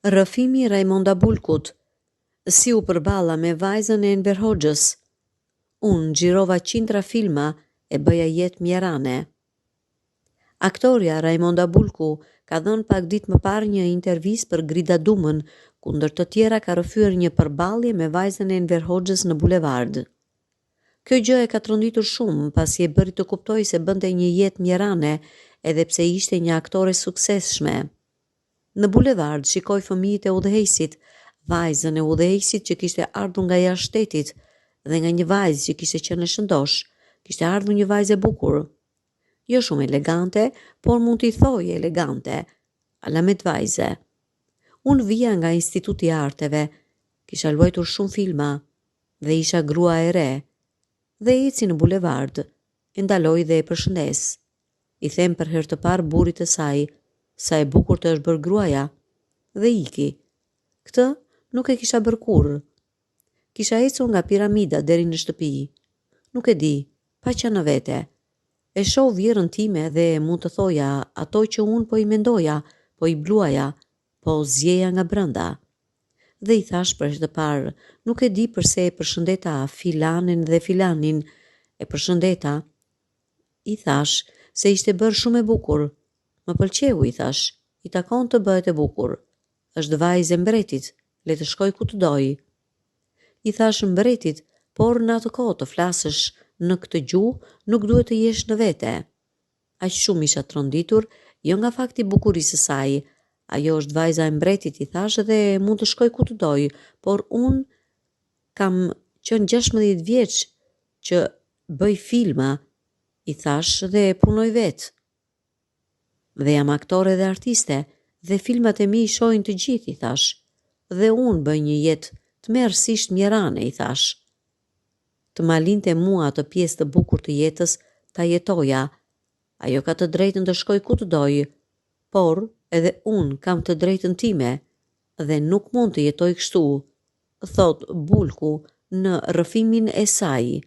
Rrëfimi Raimonda Bulkut, si u përballa me vajzën e Enver Hoxhës. Unë xhirova qindra filma e bëja jetë mjerane. Aktoria Raimonda Bulku ka dhënë pak ditë më parë një intervistë për Grida Dumën, kundër të tjera ka rrëfyer një përballje me vajzën e Enver Hoxhës në bulevard. Kjo gjë e ka tronditur shumë pasi e bëri të kuptojë se bënte një jetë mjerane edhe pse ishte një aktore suksesshme. Në bulevard shikoj fëmijët e udhëheqësit, vajzën e udhëheqësit që kishte ardhur nga jashtë shtetit dhe nga një vajzë që kishte qenë në shëndosh, kishte ardhur një vajzë e bukur. Jo shumë elegante, por mund t'i thojë elegante, alamet vajze. Unë vija nga Instituti i Arteve, kisha luajtur shumë filma dhe isha grua e re. Dhe eci në bulevard, e ndaloj dhe e përshëndes. I them për herë të parë burrit të saj, sa e bukur të është bërë gruaja, dhe iki. Këtë nuk e kisha bërë kurrë. Kisha ecur nga piramida deri në shtëpi. Nuk e di, pa që në vete. E shoh vjerën time dhe mund të thoja ato që unë po i mendoja, po i bluaja, po zjeja nga brenda. Dhe i thash për herë të parë, nuk e di përse e përshëndeta filanin dhe filanin, e përshëndeta. I thash se ishte bërë shumë e bukur. Më pëlqeu, i thash, i takon të bëhet e bukur. Është vajzë e mbretit, le të shkoj ku të doj. I thash mbretit, por në atë kohë të flasësh në këtë gjuhë nuk duhet të jesh në vete. Aq shumë isha tronditur, jo nga fakti i bukurisë së saj. Ajo është vajza e mbretit, i thash, dhe mund të shkoj ku të doj, por unë kam qenë 16 vjeç që bëj filma, i thash, dhe punoj vetë. Dhe jam aktore dhe artiste, dhe filmat e mi i shohin të gjithë, i thash, dhe unë bëj një jetë të merësisht mjerane, i thash. Të ma linte mua atë pjesë të bukur të jetës, ta jetoja. Ajo ka të drejtën të shkoj ku të doj, por edhe unë kam të drejtën time, dhe nuk mund të jetoj kështu, thot Bulku në rrëfimin e saj.